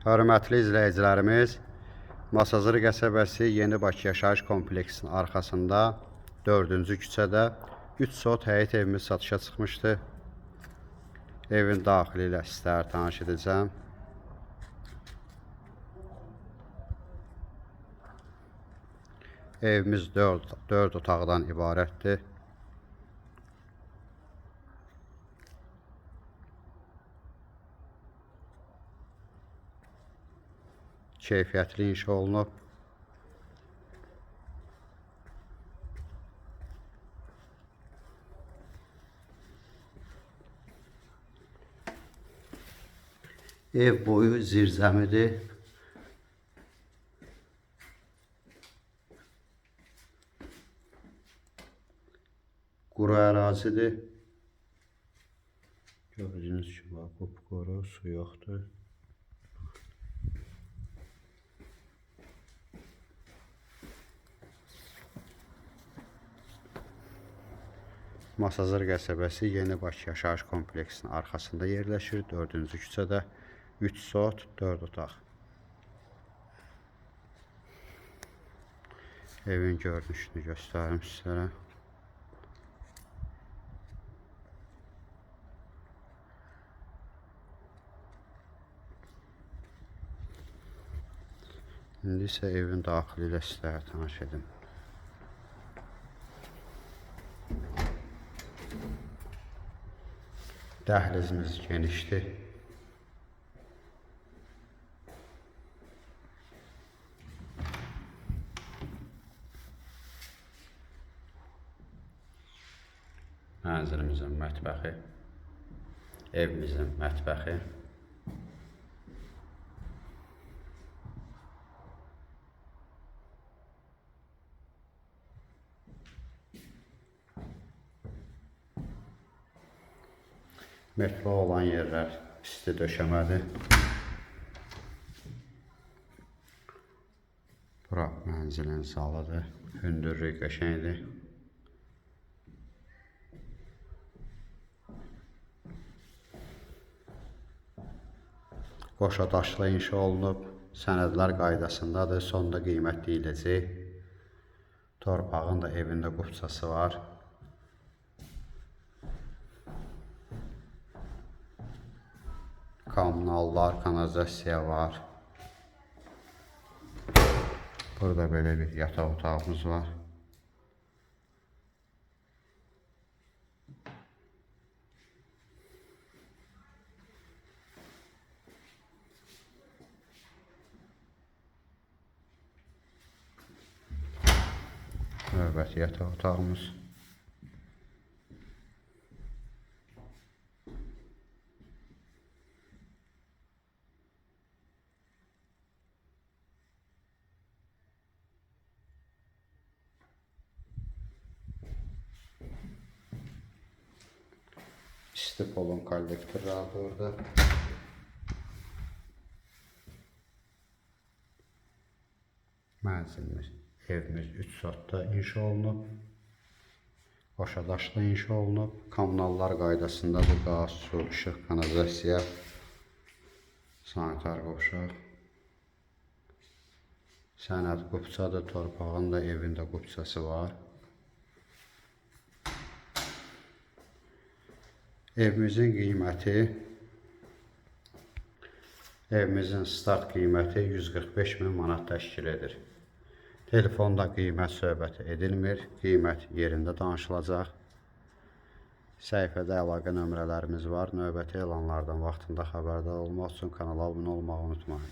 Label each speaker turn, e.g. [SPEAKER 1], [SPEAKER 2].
[SPEAKER 1] Hörmətli izləyicilərimiz, Masazır qəsəbəsi Yeni Bakı yaşayış kompleksinin arxasında 4-cü küçədə 3 sot həyət evimiz satışa çıxmışdı. Evin daxili ilə sizlərə tanış edəcəm. Evimiz 4 otaqdan ibarətdir. Keyfiyyətli inşa olunub. Ev boyu zirzəmidir. Quru ərazidir. Gördüyünüz kimi qupquru, su yoxdur. Masazır qəsəbəsi Yeni Bakı yaşayış kompleksinin arxasında yerləşir. 4-cü küçədə 3 sot, 4 otaq. Evin görünüşünü göstərim sizlərə. İndi isə evin daxili ilə sizlərə tanış edim. Dəhlizimiz genişdir. Mənzilimizin mətbəxi, evimizin mətbəxi. Metro olan yerlər isti döşəmədir. Bura mənzilin zalıdır. Hündürlük qəşəngdir. Qoşa daşlı inşa olunub. Sənədlər qaydasındadır. Sonda qiymət deyiləcək. Torpağın da evində qupçası var. Kommunallar, kanalizasiya var. Burada belə bir yataq otağımız var. Növbəti yataq otağımız. İsti polun kollektorları orada. Mənzilimiz, evimiz 3 sotda inşa olunub. Qoşa daşlı inşa olunub. Kommunallar qaydasındadır. Qaz, su, işıq, kanalizasiya, sanitar qovşaq. Sənəd qupçadır. Torpağın da evində qupçası var. Evimizin qiyməti, evimizin start qiyməti 145 min manat təşkil edir. Telefonda qiymət söhbəti edilmir, qiymət yerində danışılacaq. Səhifədə əlaqə nömrələrimiz var. Növbəti elanlardan vaxtında xəbərdar olmaq üçün kanala abunə olmağı unutmayın.